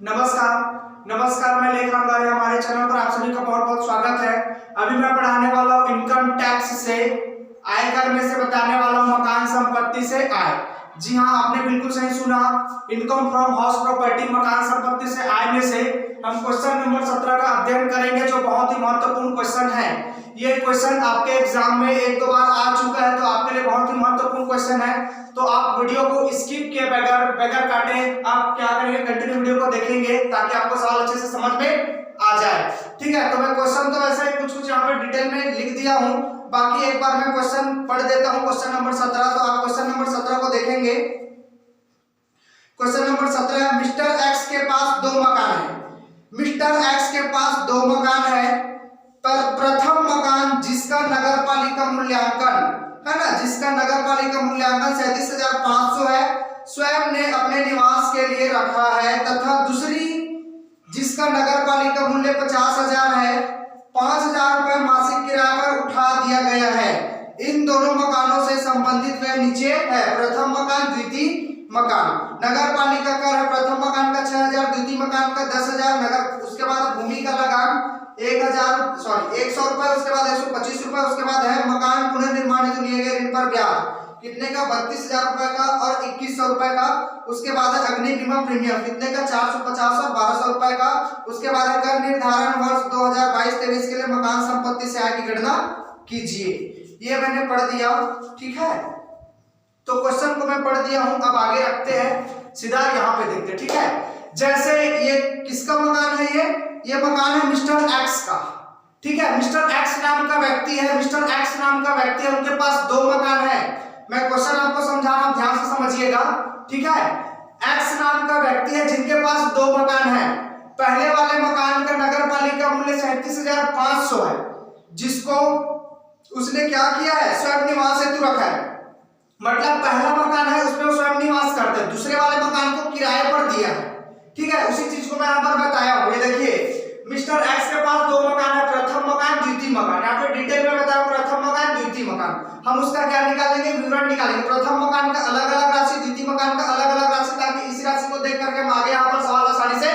नमस्कार मैं लेखन बारे हमारे चैनल पर आप सभी का बहुत बहुत स्वागत है। अभी मैं पढ़ाने वाला हूँ इनकम टैक्स से आयकर में से बताने वाला हूँ मकान संपत्ति से आय। जी हाँ, आपने बिल्कुल सही सुना। इनकम फ्रॉम हाउस प्रॉपर्टी मकान संपत्ति से आय में से हम क्वेश्चन नंबर 17 का अध्ययन करेंगे, जो बहुत ही महत्वपूर्ण क्वेश्चन है। ये क्वेश्चन आपके एग्जाम में एक दो बार आ चुका है, तो आपके लिए बहुत ही महत्वपूर्ण क्वेश्चन है। तो आप वीडियो को स्किप किए बगैर काटे आप क्या करेंगे, कंटिन्यू वीडियो को देखेंगे ताकि आपको सवाल अच्छे से समझ में आ जाए। ठीक है, तो मैं क्वेश्चन तो ऐसे कुछ यहाँ पे डिटेल में लिख दिया हूँ, बाकी एक बार मैं क्वेश्चन पढ़ देता हूँ। क्वेश्चन नंबर 17, तो आप क्वेश्चन नंबर 17 को देखेंगे। क्वेश्चन नंबर 17 है, मिस्टर एक्स के पास दो मकान है। मिस्टर एक्स के पास दो मकान है, पर प्रथम मकान जिसका नगर पालिका मूल्यांकन है ना, जिसका नगर पालिका मूल्यांकन 37,500 है, स्वयं ने अपने निवास के लिए रखा है, तथा दूसरी जिसका नगर पालिका मूल्य 50,000 है, 5,000 रुपए मासिक किराए पर उठा दिया गया है। इन दोनों मकानों से संबंधित वे नीचे है। प्रथम मकान, द्वितीय मकान। नगर पालिका का है प्रथम मकान का 6,000, द्वितीय मकान का 10,000। नगर उसके बाद भूमि का लगान 100 रुपए, उसके बाद 125 रुपए। उसके बाद है मकान पुनर्निर्माण हेतु लिए गए ऋण पर ब्याज कितने का, 32,000 रुपए का और 2,100 रुपए का। उसके बाद है अग्नि बीमा प्रीमियम कितने का, 450 और 1,200 रुपए का। उसके बाद है कर निर्धारण वर्ष 2022-23 के लिए मकान संपत्ति से आय की गणना कीजिए। ये मैंने पढ़ दिया, ठीक है। तो क्वेश्चन को मैं पढ़ दिया हूं, अब आगे रखते हैं, सीधा यहाँ पे देखते हैं। ठीक है, जैसे ये किसका मकान है, ये मकान है मिस्टर एक्स का। ठीक है, मिस्टर एक्स नाम का व्यक्ति है, मिस्टर एक्स नाम का व्यक्ति है, उनके पास दो मकान है। मैं क्वेश्चन आपको समझा रहा हूं, ध्यान से समझिएगा। ठीक है, एक्स नाम का व्यक्ति है जिनके पास दो मकान है। पहले वाले मकान का नगर पालिका मूल्य 37,500 है, जिसको उसने क्या किया है, स्वयं निवास हेतु रखा है। मतलब पहला मकान है उसमें वो स्वयं निवास करते हैं, दूसरे वाले मकान को किराए पर दिया है। ठीक है, उसी चीज को मैं यहाँ पर बताया हूँ। ये देखिए, मिस्टर एक्स के पास दो मकान है, प्रथम मकान, द्वितीय मकान। यहाँ पे डिटेल में बताया प्रथम मकान, द्वितीय मकान। हम उसका क्या निकालेंगे, विवरण निकालेंगे। प्रथम मकान का अलग अलग राशि, द्वितीय मकान का अलग अलग राशि, ताकि इस राशि को देख करके हम आगे यहाँ पर सवाल आसानी से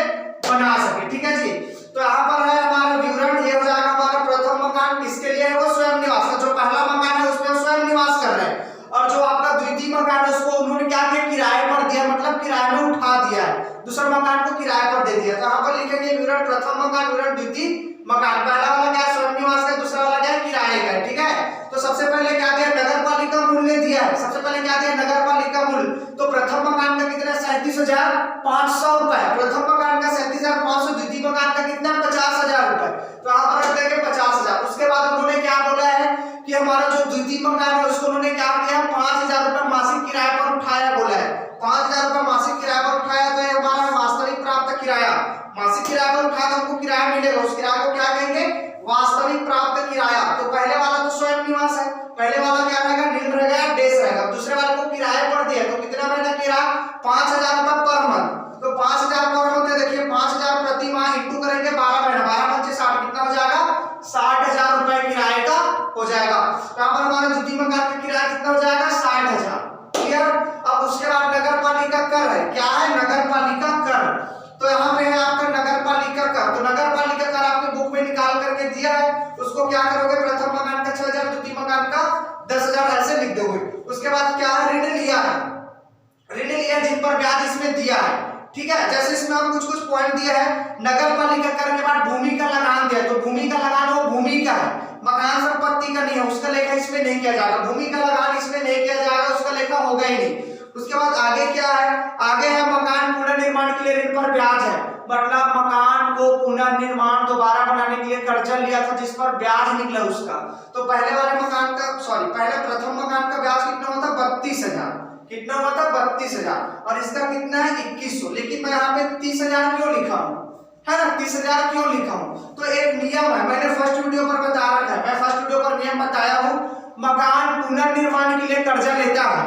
बना सके। ठीक है जी, तो यहाँ पर है हमारा विवरण, ये हो जाएगा हमारा प्रथम मकान किसके लिए है, वो स्वयं निवास। जो पहला मकान है उसमें स्वयं निवास कर रहे हैं, और जो आपका द्वितीय मकान है उसको उन्होंने क्या किया, किराए पर दिया, मतलब किराए में उठा दिया है, दूसरे मकान को किराए पर दे दिया। तो यहाँ पर लिखेंगे विवरण प्रथम मकान, विवरण द्वितीय मकान। पहला वाला क्या है, स्वयं निवास का, दूसरा वाला क्या है, किराए का। ठीक है, तो सबसे पहले क्या दिया, नगर पालिका मूल्य दिया है। सबसे पहले क्या दिया, नगर पालिका मूल्य। तो प्रथम मकान का कितना, 37,500 रुपए। प्रथम मकान का 37,500, द्वितीय मकान का कितना, 50,000 रुपए। तो यहाँ पर रख देंगे 50,000। उसके बाद उन्होंने क्या बोला है कि हमारा जो द्वितीय मकान है उसको उन्होंने क्या किया, 5,000 रुपए मासिक किराए पर उठाया बोला है। 5,000 रुपए मासिक किराए पर उठाया, तो ये हमारा वास्तविक प्राप्त किराया। मासिक किराए पर उठाया तो हमको किराया मिलेगा, उस किराए को क्या कहेंगे, वास्तविक प्राप्त किराया। तो पहले वाला तो स्वयं निवास है, पहले वाला क्या रहेगा, निम्न रहेगा, डेश रहेगा। दूसरे वाले को किराए पर दिया, तो कितना रहेगा किराया, 5,000 रुपए पर मंथ। तो 5,000 पर मंथ है, देखिए 5,000 प्रति माह इंटू करेंगे 12 महीना, 12 पंचे 60, कितना हो जाएगा, 60,000 रुपए किराए का हो जाएगा। तो यहाँ पर हमारा द्वितीय मकान का किराया कितना हो जाएगा, 60,000। क्लियर। अब उसके बाद नगर पालिका कर है, क्या है, नगर पालिका कर। तो यहाँ पे है आपका नगर पालिका कर। तो नगर पालिका कर आपके बुक में निकाल करके दिया है, उसको क्या करोगे, प्रथम मकान का 6,000, द्वितीय मकान का 10,000 ऐसे लिख दोगे। उसके बाद क्या है, ऋण लिया है, ऋण लिया जिन पर ब्याज इसमें दिया है। ठीक है, जैसे इसमें हम कुछ पॉइंट दिया है। नगर पालिका कर के बाद भूमि का लगान दिया, तो भूमि का लगान वो भूमि का है, मकान संपत्ति का नहीं है, उसका लेखा इसमें नहीं किया जाएगा। भूमि का लगान इसमें नहीं किया जाएगा, उसका लेखा होगा ही नहीं। उसके बाद आगे क्या है, आगे है मकान पुनर्निर्माण के लिए ऋण पर ब्याज है। मतलब मकान को पुनर्निर्माण दोबारा बनाने के लिए कर्जा लिया था, जिस पर ब्याज निकला उसका। तो पहले वाले मकान का पहले प्रथम मकान का ब्याज कितना हुआ था, 32,000। कितना हुआ था, 32,000, और इसका कितना है, 2,100। लेकिन मैं यहाँ पे 30,000 क्यों लिखा हूँ, है ना, 30,000 क्यों लिखा हूँ, तो एक नियम है, मैंने फर्स्ट वीडियो पर बता रखा है, मैं फर्स्ट वीडियो पर नियम बताया हूँ। मकान पुनर्निर्माण के लिए कर्जा लेता है,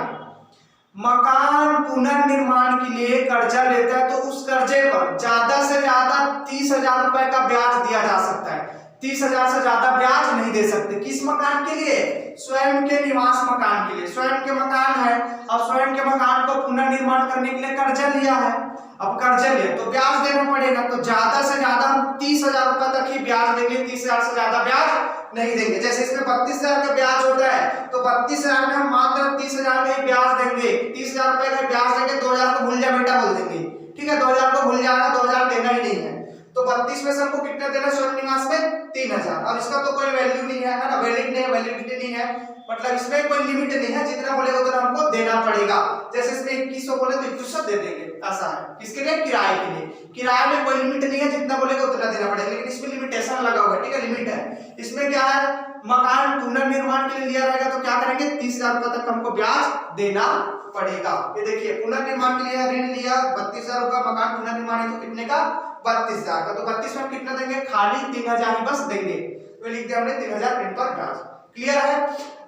मकान पुनर्निर्माण के लिए कर्जा लेता है, तो उस कर्जे पर ज्यादा से ज्यादा 30,000 रुपए का ब्याज दिया जा सकता है। 30,000 से ज्यादा ब्याज नहीं दे सकते। किस मकान के लिए, स्वयं के निवास मकान के लिए। स्वयं के मकान है, अब स्वयं के मकान को पुनर्निर्माण करने के लिए कर्जा लिया है। अब कर्जे ले तो ब्याज देना पड़ेगा, तो ज्यादा से ज्यादा हम 30,000 रुपए तक ही ब्याज देंगे, 30,000 से ज्यादा ब्याज नहीं देंगे। जैसे इसमें 32,000 का ब्याज होता है तो 32,000 में हम मात्र 30,000 का ही ब्याज देंगे, 30,000 रुपए का ब्याज देंगे, 2,000 को भूल जा बेटा बोल देंगे, ठीक है, 2,000 को भूल जाना, 2,000 देना ही नहीं है। तो 32 में से हमको कितना देना स्वयं निवास में 3,000, और इसका तो कोई वैल्यू नहीं है ना, वैलिड नहीं है, वैलिडिटी नहीं है, मतलब इसमें कोई लिमिट नहीं है, जितना बोलेगा उतना हमको देना पड़ेगा। जैसे इसमें 2100 बोले तो 2100 दे देंगे, ऐसा है। किसके लिए? किराए के लिए। किराए में कोई लिमिट नहीं है, जितना बोलेगा उतना देना पड़ेगा, लेकिन इसमें लिमिटेशन लगा हुआ है, ठीक है, लिमिट है। इसमें क्या है, मकान पुनर्निर्माण के लिए लिया रहेगा तो क्या करेंगे, 30,000 रुपए तक हमको ब्याज देना पड़ेगा। ये देखिए पुनर्निर्माण के लिए ऋण लिया 32,000 रुपए, मकान पुनर्निर्माण है तो कितने का, 32,000 का, तो 32 में कितना देंगे, खाली 3,000 ही बस देंगे, तो लिख दिया हमने 3,000 ऋण पर ब्याज। क्लियर है?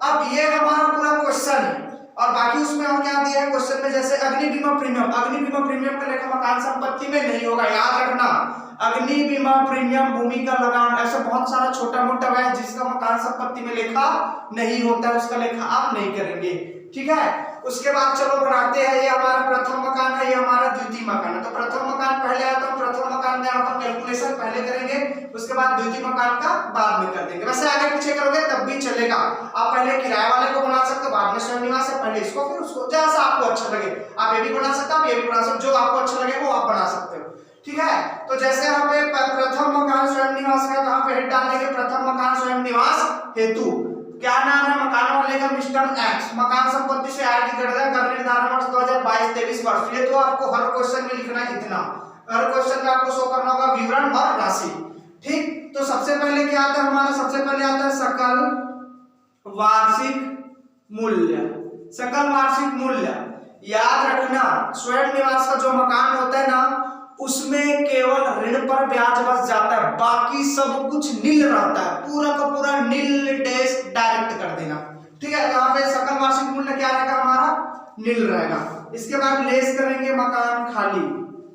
अब ये हमारा पूरा क्वेश्चन है, और बाकी उसमें और क्या दिया है क्वेश्चन में, जैसे अग्नि बीमा प्रीमियम, अग्नि बीमा प्रीमियम का लेखा मकान संपत्ति में नहीं होगा, याद रखना। अग्नि बीमा प्रीमियम, भूमि का लगान, ऐसा बहुत सारा छोटा मोटा है जिसका मकान संपत्ति में लेखा नहीं होता है, उसका लेखा आप नहीं करेंगे, ठीक है। उसके बाद चलो बनाते हैं, ये हमारा प्रथम मकान है, ये हमारा द्वितीय मकान है, तो प्रथम मकान पहले आया तो प्रथम मकान का यहाँ पर कैलकुलेशन पहले करेंगे, उसके बाद द्वितीय मकान का बाद में कर देंगे। वैसे आगे पीछे करोगे तब भी चलेगा, आप पहले किराए वाले को बना सकते हो, बाद में स्वयं निवास है, पहले इसको फिर उसको, जैसा आपको अच्छा लगे। आप ये भी बना सकते हो, आप ये भी बना सकते हो, जो आपको अच्छा लगे वो आप बना सकते हो, ठीक है। तो जैसे यहाँ पे प्रथम मकान स्वयं निवास का, कहाँ पे हेड डाल देंगे, प्रथम मकान स्वयं निवास हेतु, क्या नाम है मकान वाले का, मिस्टर एक्स, मकान संपत्ति से आय की गणना कर निर्धारण वर्ष 2022-23 वर्ष। ये तो आपको हर क्वेश्चन में लिखना है, इतना हर क्वेश्चन में आपको शो करना होगा विवरण और राशि, ठीक। तो सबसे पहले क्या आता है हमारा, सबसे पहले आता है सकल वार्षिक मूल्य, सकल वार्षिक मूल्य। याद रखना स्वयं निवास का जो मकान होता है ना, उसमें केवल ऋण पर ब्याज बच जाता है, बाकी सब कुछ नील रहता है, पूरा का पूरा नील डैश डायरेक्ट कर देना, ठीक है। यहाँ पे सकल वार्षिक मूल्य क्या रहेगा हमारा, नील रहेगा। इसके बाद लेस करेंगे मकान खाली,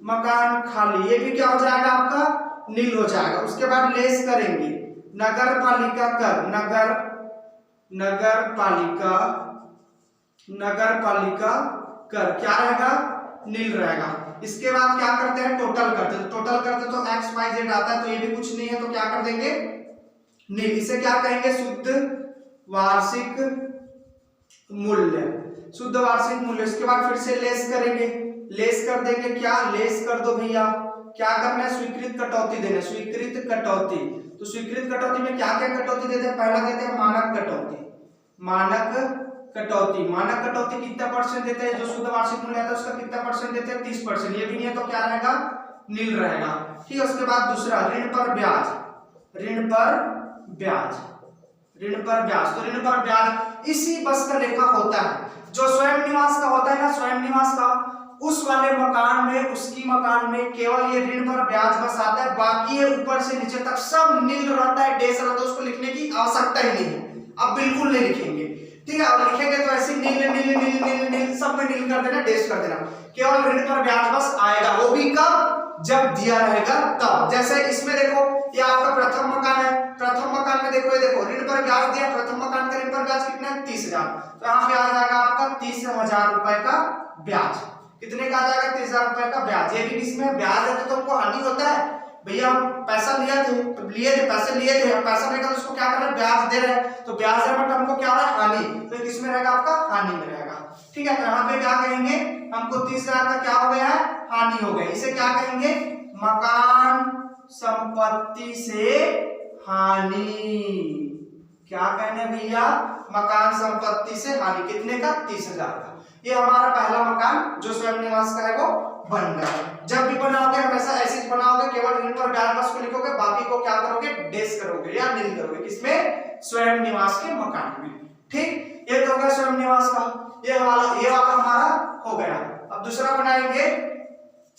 मकान खाली, ये भी क्या हो जाएगा आपका, नील हो जाएगा। उसके बाद लेस करेंगे नगर पालिका कर, नगर पालिका कर क्या रहेगा, नील रहेगा। इसके बाद क्या करते हैं, टोटल करते हैं, टोटल करते तो एक्स वाई जेड आता है, तो ये भी कुछ नहीं है, तो क्या कर देंगे, नील। इसे क्या कहेंगे, शुद्ध वार्षिक मूल्य, शुद्ध वार्षिक मूल्य। इसके बाद फिर से लेस करेंगे, लेस कर देंगे, क्या लेस कर दो भैया, क्या करना है, स्वीकृत कटौती देना, स्वीकृत कटौती। तो स्वीकृत कटौती में क्या क्या कटौती देते हैं, पहला देते हैं मानक कटौती, मानक कटौती, मानक कटौती कितना परसेंट देते हैं, जो शुद्ध वार्षिक मूल्य आता है उसका कितना परसेंट देते हैं, 30%। ये भी नहीं है तो क्या रहेगा, नील रहेगा, ठीक है। उसके बाद दूसरा ऋण पर ब्याज, ऋण पर ब्याज, ऋण पर ब्याज, तो ऋण पर ब्याज इसी बस का लेखा होता है, जो स्वयं निवास का होता है ना, स्वयं निवास का, उस वाले मकान में, उसकी मकान में केवल ये ऋण पर ब्याज बस आता है, बाकी ये ऊपर से नीचे तक सब नील रहता है, डैश रहता है, उसको लिखने की आवश्यकता ही नहीं है, आप बिल्कुल नहीं लिखेंगे, ठीक है। और लिखेंगे तो ऐसे नील नील नील नील नील सब में नील कर देना, डैश कर देना, केवल ऋण पर ब्याज बस आएगा, वो भी कब, जब दिया रहेगा तब। जैसे इसमें देखो ये आपका प्रथम मकान है, प्रथम मकान में देखो, ये देखो ऋण पर ब्याज दिया, प्रथम मकान का ऋण पर ब्याज कितना है, 30,000, तो यहाँ पे आ जाएगा आपका 30,000 रुपए का ब्याज। कितने का आ जाएगा, 30,000 रुपए का ब्याज। ये भी किसमें ब्याज है तो तुमको हानि होता है भैया, हम पैसा लिए थे, पैसे लिए थे, पैसा लेकर उसको क्या कर रहे हैं, ब्याज दे रहे हैं, तो ब्याज है मतलब हमको क्या हो रहा है, हानि, तो किसमें रहेगा आपका, हानि में रहेगा, ठीक है। तो यहाँ पे क्या कहेंगे, हमको 30,000 का क्या हो गया है, हानि हो गई, इसे क्या कहेंगे, मकान संपत्ति से हानि, क्या कहने भैया, मकान संपत्ति से हानि, कितने का, 30,000 का। ये हमारा पहला मकान जो स्वयं निवास का है वो बन गया। जब भी बनाओगे हमेशा ऐसे ही बनाओगे, केवल ऋण पर ब्याज बस को लिखोगे, बाकी को क्या करोगे, डैश करोगे या नील करोगे, किसमें, स्वयं निवास के मकान में, ठीक। ये तो हो गया स्वयं निवास का, ये वाला हमारा हो गया। अब दूसरा बनाएंगे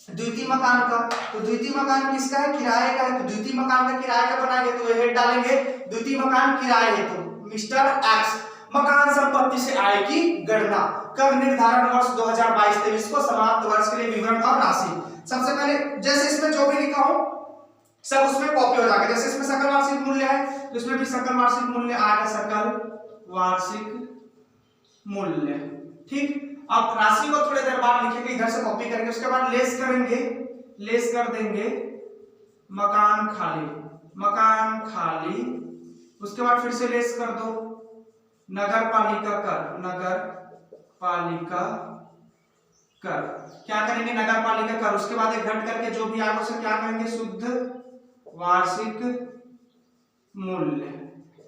द्वितीय मकान का, तो द्वितीय मकान किसका है, किराए का है, तो द्वितीय मकान का किराए का बनाएंगे, तो ये हेड डालेंगे द्वितीय मकान किराए है, तो मिस्टर एक्स मकान संपत्ति से आय की गणना कर निर्धारण वर्ष 2022-23 को समाप्त वर्ष के लिए विवरण और राशि। सबसे पहले जैसे इसमें जो भी लिखा हो सब उसमें कॉपी हो जाएगा, जैसे इसमें सकल वार्षिक मूल्य है तो इसमें भी सकल वार्षिक मूल्य आएगा, सकल वार्षिक मूल्य, ठीक। अब राशि को थोड़ी देर बाद लिखेंगे, इधर से कॉपी करेंगे, उसके बाद लेस करेंगे, लेस कर देंगे मकान खाली, मकान खाली, उसके बाद फिर से लेस कर दो नगर पालिका कर, नगर पालिका कर, क्या करेंगे नगर पालिका कर, उसके बाद एक घट करके जो भी आगे उसे क्या कहेंगे शुद्ध वार्षिक मूल्य,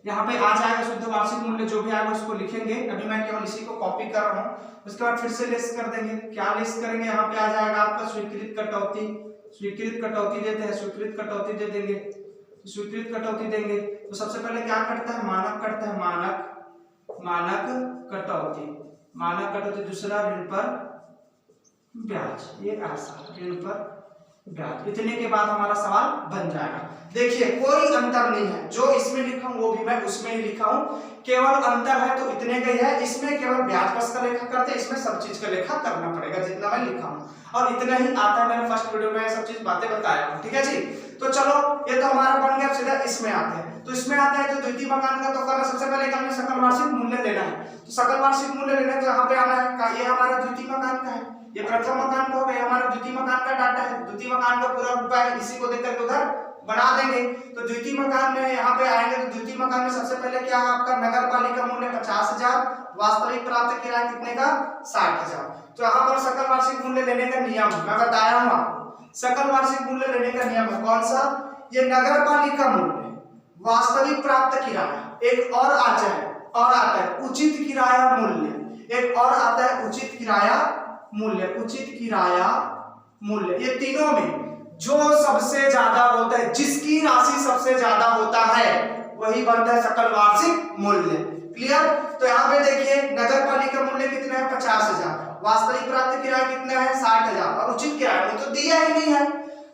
यहाँ पे आ जाएगा शुद्ध वार्षिक मूल्य, जो भी आएगा उसको लिखेंगे, अभी मैं केवल इसी को कॉपी कर रहा हूँ। उसके बाद फिर से लेस कर देंगे, क्या लेस करेंगे, यहाँ पे आ जाएगा आपका स्वीकृत कटौती, स्वीकृत कटौती देते हैं, स्वीकृत कटौती दे देंगे, स्वीकृत कटौती देंगे तो सबसे पहले क्या कटता है मानक कटता है, मानक, मानक कटौती, मानक कटौती, दूसरा ऋण पर ब्याज, ये ऐसा ऋण पर ब्याज, इतने के बाद हमारा सवाल बन जाएगा। देखिए कोई अंतर नहीं है, जो इसमें लिखा हूं वो भी मैं उसमें ही लिखा हूं, केवल अंतर है तो इतने का ही है, इसमें केवल ब्याज पक्ष का लेखा करते हैं, इसमें सब चीज का लेखा करना पड़ेगा जितना मैं लिखा हूं, और इतना ही आता है, मैंने फर्स्ट वीडियो में सब चीज बातें बताया हूं, ठीक है जी। तो चलो ये तो हमारा बन गया, सीधा इसमें आते हैं, तो इसमें आता है तो द्वितीय मकान का तो करना सबसे पहले क्या, सकल वार्षिक मूल्य लेना है, तो सकल वार्षिक मूल्य लेना तो यहाँ पे आना है, ये हमारा द्वितीय मकान का है, ये प्रथम मकान का हो गया, हमारा द्वितीय मकान का डाटा है, द्वितीय मकान का पूरा रुपया है, इसी को देखकर उधर बढ़ा देंगे, तो द्वितीय मकान में यहाँ पे आएंगे, तो द्वितीय मकान में सबसे पहले क्या है आपका नगर पालिका मूल्य 50,000, वास्तविक प्राप्त किराया कितने का 60,000, तो यहाँ पर सकल वार्षिक मूल्य लेने का नियम मैं बताया हूँ आपको, सकल वार्षिक मूल्य लेने का नियम है कौन सा, ये नगर पालिका मूल्य, वास्तविक प्राप्त किराया, एक और आता है उचित किराया मूल्य, एक और आता है उचित किराया मूल्य, उचित किराया मूल्य, ये तीनों में जो सबसे ज्यादा होता है, जिसकी राशि सबसे ज्यादा होता है वही बनता है सकल वार्षिक मूल्य, क्लियर। तो यहाँ पे देखिए नगर पालिका मूल्य कितना है 50,000, वास्तविक प्राप्त किराया कितना है 60,000, और उचित किराया तो दिया ही नहीं है,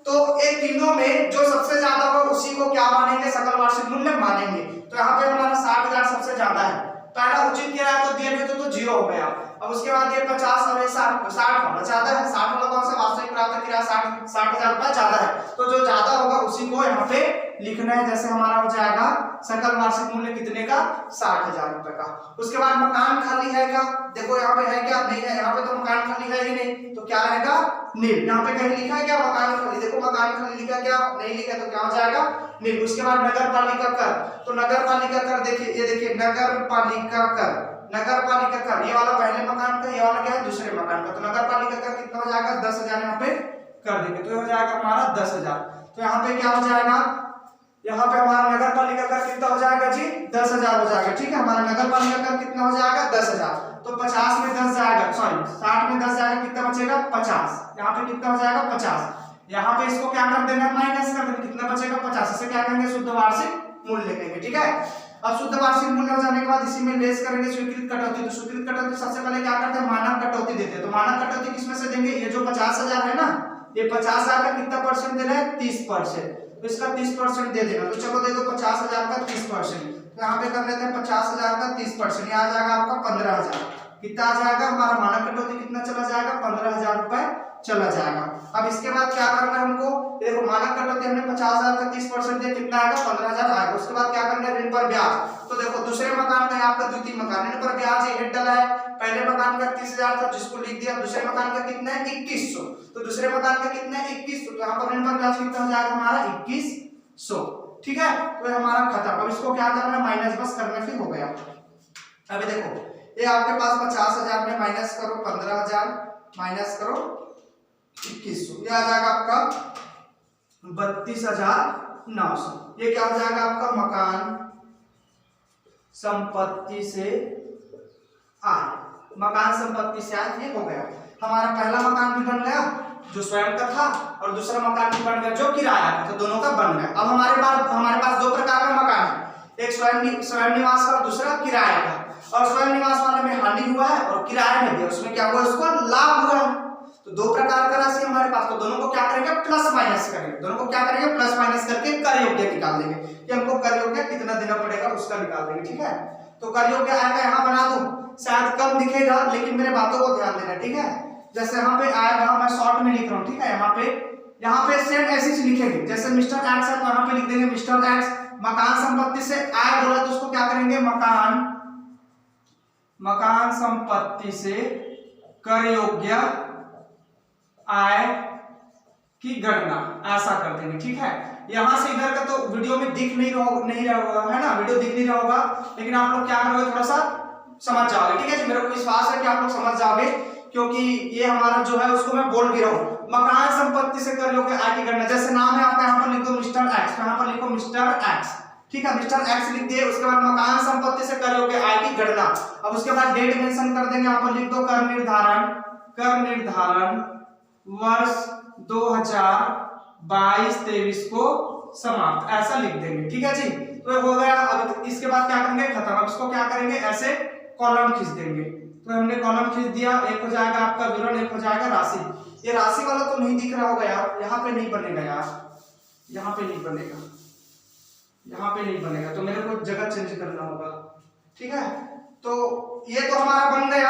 तो ये तीनों में जो सबसे ज्यादा होगा उसी को क्या मानेंगे सकल वार्षिक मूल्य मानेंगे, तो यहाँ पे हमारा 60,000 सबसे ज्यादा है, पहला उचित किराया तो दिया नहीं तो जीरो हो गया, अब उसके बाद ये 50 और ये 60 वाला ज्यादा है, 60 वाला कौन सा वास्तविक प्राप्त किराया 60,000 रुपए ज्यादा है, तो जो ज्यादा होगा उसी को यहाँ पे लिखना है, जैसे हमारा हो जाएगा सकल वार्षिक मूल्य कितने का 60,000 रुपए का। उसके बाद मकान खाली है क्या, देखो यहाँ पे है क्या, नहीं है, यहाँ पे तो मकान खाली है ही नहीं, तो क्या रहेगा नील, यहाँ पे कहीं लिखा है क्या मकान खाली, देखो मकान खाली लिखा क्या, नहीं लिखा, तो क्या हो जाएगा नील। उसके बाद नगर पालिका कर, तो नगर पालिका कर देखिए, ये देखिए नगर पालिका कर, नगर पालिका कर, ये वाला पहले मकान का, ये वाला क्या है दूसरे मकान का, तो नगर पालिका कर कितना हो जाएगा 10,000 यहाँ पे कर देंगे, तो हो जाएगा हमारा 10,000, तो यहाँ पे क्या हो जाएगा, यहाँ पे हमारा नगर पालिका कर कितना हो जाएगा जी 10,000 हो जाएगा, ठीक है, हमारा नगर पालिका कर कितना हो जाएगा 10,000, तो 50 में 10 जाएगा, सॉरी 60 में 10 जाएगा, कितना बचेगा 50, यहाँ पे कितना हो जाएगा 50, यहाँ पे इसको क्या कर देना माइनस कर देना, कितना बचेगा 50, इसे क्या कहेंगे शुद्ध वार्षिक मूल्य कहेंगे, ठीक है। अब शुद्ध वार्षिक मूल्य हो जाने के बाद इसी में लेस करेंगे स्वीकृत कटौती, तो स्वीकृत कटौती सबसे पहले क्या करते हैं मानक कटौती देते हैं, तो मानक कटौती किसमें से देंगे, ये जो 50,000 है ना, ये 50,000 का कितना परसेंट देना है 30%, तो इसका 30% दे देना, तो चलो दे दो 50,000 का 30%, तो यहाँ पे कर लेते हैं 50,000 का 30%, ये आ जाएगा आपका 15,000, कितना आ जाएगा हमारा मानक कटौती कितना चला जाएगा 15,000 रुपए चला जाएगा। अब इसके बाद क्या करना है हमको, देखो मानक कटौती हमने 50,000 का 30% दिया, कितना आएगा 15,000 आएगा। उसके बाद क्या करना है ऋण पर ब्याज, तो देखो दूसरे मकान का आपका द्वितीय मकान, ऋण पर ब्याज ये हेड डला है, पहले मकान का 30,000 था जिसको लिख दिया, दूसरे मकान का कितना है 2100, तो दूसरे मकान का कितना है 2100, तो यहाँ पर ऋण पर ब्याज कितना हो जाएगा हमारा 2100, ठीक है, तो हमारा खत्म। अब इसको क्या करना है माइनस बस करना, फिर हो गया। अभी देखो ये आपके पास 50,000 में माइनस करो 15,000 माइनस करो 2100, ये आ जाएगा आपका 32,900, ये क्या हो जाएगा आपका मकान संपत्ति से आय, मकान संपत्ति से आय, ये हो गया हमारा पहला मकान भी बन गया जो स्वयं का था, और दूसरा मकान भी बन गया जो किराया का, तो दोनों का बन गया। अब हमारे पास दो प्रकार का मकान है, एक स्वयं निवास का और दूसरा किराया का, और स्वयं निवास वाले में हानि हुआ है और किराए में दिया उसमें क्या हुआ उसको लाभ हुआ है, तो दो प्रकार का राशि हमारे पास, तो दोनों को क्या करेंगे प्लस माइनस करेंगे, दोनों को क्या करेंगे प्लस माइनस करके कर योग्य निकाल देंगे, कि हमको कर योग्य कितना देना पड़ेगा उसका निकाल देंगे, ठीक है। तो कर योग्य आएगा, यहाँ बना दूं, शायद कम दिखेगा लेकिन मेरे बातों को ध्यान देना, ठीक है। जैसे यहाँ पे आएगा, मैं शॉर्ट में लिख रहा हूँ, ठीक है, यहाँ पे सेम ऐसी चीज लिखेंगे, जैसे मिस्टर एक्स है तो यहाँ पे लिख देंगे मिस्टर एक्स, मकान संपत्ति से आय बोला तो उसको क्या करेंगे मकान संपत्ति से कर योग्य आय की गणना, ऐसा कर देंगे। ठीक है, यहां से इधर का तो वीडियो में दिख नहीं रहा होगा, है ना, वीडियो दिख नहीं रहा होगा, लेकिन आप लोग क्या करोगे, थोड़ा सा समझ जाओगे। ठीक है जी, मेरे को विश्वास है कि आप लोग समझ जाओगे, क्योंकि ये हमारा जो है उसको मैं बोल भी रहा हूं। मकान संपत्ति से कर योग्य आय की गणना, जैसे नाम है आपका, यहाँ पर लिख दो मिस्टर एक्स, यहाँ पर लिखो मिस्टर एक्स। ठीक है, मिस्टर एक्स लिख दिए, उसके बाद मकान संपत्ति से कर योग्य आय की गणना। अब उसके बाद डेट मेंशन कर देंगे, यहाँ पर लिख दो कर निर्धारण वर्ष 2022-23 को समाप्त, ऐसा लिख देंगे। ठीक है जी, तो ये हो गया। अब इसके बाद क्या करेंगे, खत्म। अब इसको क्या करेंगे, ऐसे कॉलम खींच देंगे। तो हमने कॉलम खींच दिया, एक हो जाएगा आपका विवरण, एक हो जाएगा राशि। ये राशि वाला तो नहीं दिख रहा होगा यार, यहाँ पे नहीं बनेगा यार, यहाँ पे नहीं बनेगा, यहाँ पे नहीं बनेगा, तो मेरे को जगह चेंज करना होगा। ठीक है, तो ये तो हमारा बन गया,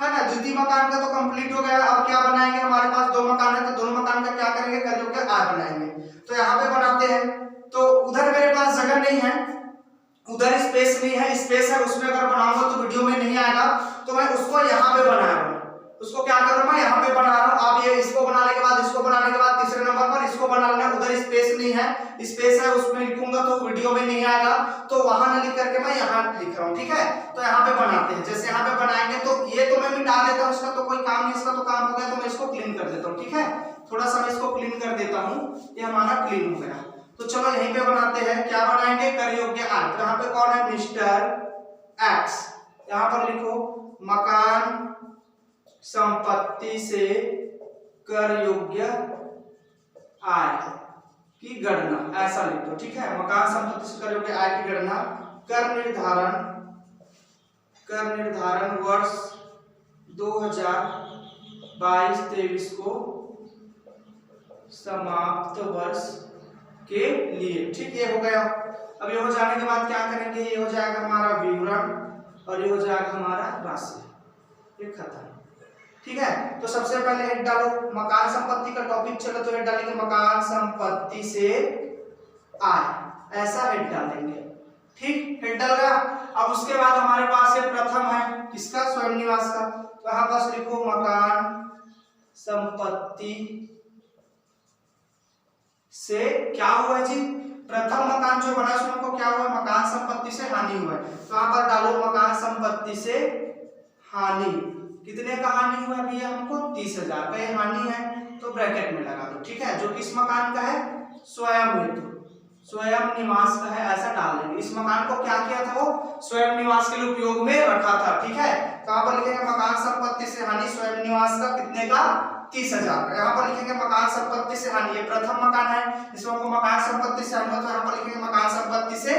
है ना, द्वितीय मकान का तो कंप्लीट हो गया। अब क्या बनाएंगे, हमारे पास दो मकान है, तो दोनों मकान का क्या करेंगे, कर योग्य आय बनाएंगे। तो यहाँ पे बनाते हैं, तो उधर मेरे पास जगह नहीं है, उधर स्पेस नहीं है, स्पेस है उसमें अगर बनाऊंगा तो वीडियो में नहीं आएगा, तो मैं उसको यहाँ पे बना रहा हूँ। उसको क्या कर रहा हूँ, मैं यहाँ पे बना रहा हूँ। अब ये इसको बनाने के बाद, इसको बनाने के बाद तीसरे नंबर पर इसको बना लेना, उधर स्पेस नहीं है, स्पेस है उसमें लिखूंगा तो वीडियो में नहीं आएगा, तो वहां न लिख करके मैं यहाँ लिख रहा हूँ। ठीक है, तो यहाँ पे बनाते हैं, जैसे यहाँ पे बनाएंगे, तो ये तो मैं मिटा देता हूँ, इसका तो कोई काम नहीं, इसका तो काम हो गया, तो मैं इसको क्लीन कर देता हूँ। ठीक है, थोड़ा सा मैं इसको क्लीन कर देता हूँ, ये हमारा क्लीन हो गया। तो चलो यहीं पे बनाते हैं, क्या बनाएंगे, कर योग्य आय। तो यहाँ पे कौन है, मिस्टर एक्स। यहाँ पर लिखो मकान संपत्ति से कर योग्य आय की गणना, ऐसा लिख दो। ठीक है, मकान संपत्ति से कर योग्य आय की गणना, कर निर्धारण वर्ष 2022-23 को समाप्त वर्ष के लिए। ठीक, ये हो गया। अब ये हो जाने के बाद क्या करेंगे, ये हो जाएगा हमारा विवरण और ये हो जाएगा हमारा राशि, ये खत्म। ठीक है, तो सबसे पहले हेड डालो, मकान संपत्ति का टॉपिक चलो, तो हेड डालेंगे मकान संपत्ति से आय, ऐसा हेड डालेंगे। ठीक, हेड डल गया। अब उसके बाद हमारे पास ये प्रथम है, किसका, स्वयं निवास का, तो यहाँ पास लिखो मकान संपत्ति से क्या हुआ जी, प्रथम मकान जो बना उसमें को क्या हुआ, मकान संपत्ति से हानि हुआ है, तो यहाँ पर डालो मकान संपत्ति से हानि। कितने का हानि हुआ भैया, हमको 30,000 का ये हानि है, तो ब्रैकेट में लगा दो। ठीक है, जो किस मकान का है, स्वयं निवास का है, ऐसा डाल देंगे। इस मकान को क्या किया था, वो स्वयं निवास के लिए उपयोग में रखा था। ठीक है, तो यहाँ पर लिखेंगे मकान संपत्ति से हानि स्वयं निवास का, कितने का, 30,000 का। यहाँ पर लिखेंगे मकान संपत्ति से हानि, ये प्रथम मकान है, इसमें हमको मकान संपत्ति से हानि, तो यहाँ पर लिखेंगे मकान संपत्ति से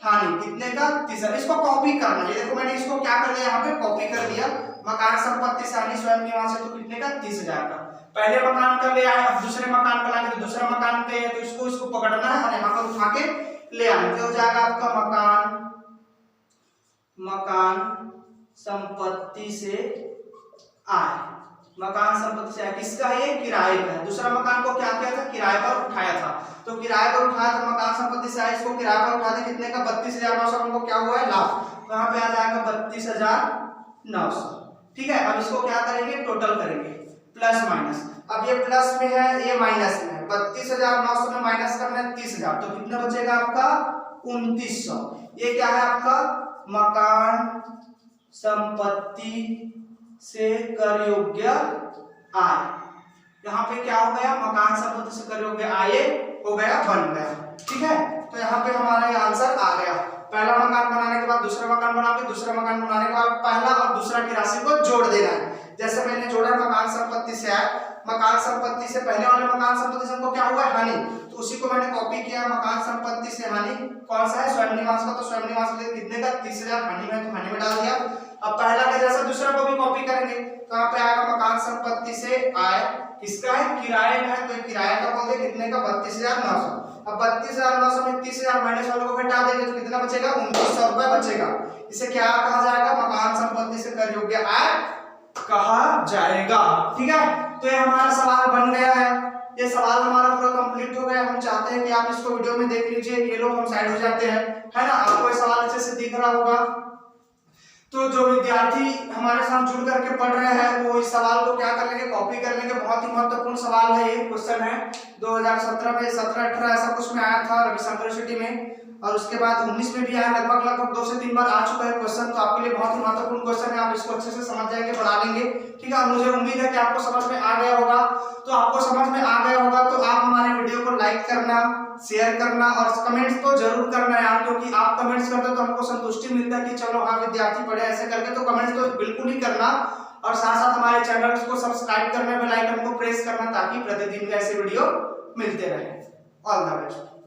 हानि, कितने का, 30,000। इसको कॉपी करना है, देखो मैंने इसको क्या कर दिया, यहाँ पे कॉपी कर दिया, मकान संपत्ति से हानि स्वयं निवास है, तो कितने का, 30,000 का। पहले मकान का ले आए, अब दूसरे मकान का लाएंगे, तो दूसरा मकान का है, तो इसको पकड़ना है और यहाँ पर उठा के ले आना, तो हो जाएगा आपका मकान संपत्ति से आय। मकान संपत्ति से आय किसका है, ये किराए का है। दूसरा मकान को क्या किया था, किराए पर उठाया था, तो किराए पर उठाया था मकान संपत्ति से आय, इसको किराए पर उठा दे, कितने का, 32,900, हमको क्या हुआ है, लाभ, तो यहाँ पे आ जाएगा 32,900। ठीक है, अब इसको क्या करेंगे, टोटल करेंगे, प्लस माइनस। अब ये प्लस में है, ये माइनस में है, 32,900 में माइनस करना है 30,000, तो कितना बचेगा आपका, 2900। ये क्या है आपका, मकान संपत्ति से कर योग्य आय। यहाँ पे क्या हो गया, मकान संपत्ति से कर योग्य आय हो गया, बन गया। ठीक है, तो यहाँ पे हमारा ये आंसर आ गया। पहला मकान बनाने के बाद दूसरा मकान बनाओगे, दूसरा मकान बनाने के बाद पहला और दूसरा की राशि को जोड़ देना है। जैसे मैंने जोड़ा मकान संपत्ति से आय, मकान संपत्ति से पहले वाले मकान संपत्ति से हमको क्या हुआ, हानि, तो उसी को मैंने कॉपी किया, मकान संपत्ति से हानि कौन सा है, स्वयं निवास का, तो स्वयं निवास के लिए कितने का, 30,000, हानि में तो हानि में डाल दिया। अब पहला का जैसा दूसरा को भी कॉपी करेंगे, तो यहाँ पे आएगा मकान संपत्ति से आय, किसका है, किराए का है, तो किराए का बोलते कितने का, 32,900। अब 32,900 में 30,000 माइनस वालों को घटा देंगे, तो कितना बचेगा, 2900 रुपए बचेगा। इसे क्या कहा जाएगा, मकान संपत्ति से कर योग्य आय कहा जाएगा। ठीक है, तो ये हमारा सवाल बन गया है, ये सवाल हमारा पूरा कंप्लीट हो गया। हम चाहते हैं कि आप इसको वीडियो में देख लीजिए, ये लोग हम साइड हो जाते हैं, है ना, आपको ये सवाल अच्छे से दिख रहा होगा। तो जो विद्यार्थी हमारे साथ जुड़ करके पढ़ रहे हैं वो इस सवाल को क्या कर लेंगे, कॉपी कर लेंगे। बहुत ही महत्वपूर्ण सवाल है, ये क्वेश्चन है 2017 में, 17-18 ऐसा कुछ में आया था रविशंकर यूनिवर्सिटी में, और उसके बाद 19 में भी आया। लगभग 2 से 3 बार आ चुका है क्वेश्चन, तो आपके लिए बहुत ही महत्वपूर्ण क्वेश्चन है। आप इसको अच्छे से समझ जाएंगे, पढ़ा लेंगे, ठीक है। मुझे उम्मीद है कि आपको समझ में आ गया होगा। तो आपको समझ में आ गया होगा तो आप हमारे वीडियो को लाइक करना, शेयर करना और कमेंट्स तो जरूर करना यार, क्योंकि आप कमेंट्स करते हो तो हमको संतुष्टि मिलता है कि चलो हाँ विद्यार्थी पढ़े ऐसे करके। तो कमेंट्स तो बिल्कुल ही करना, और साथ साथ हमारे चैनल को सब्सक्राइब करना, बेल आइकन को प्रेस करना, ताकि प्रतिदिन का ऐसे वीडियो मिलते रहे। All the best.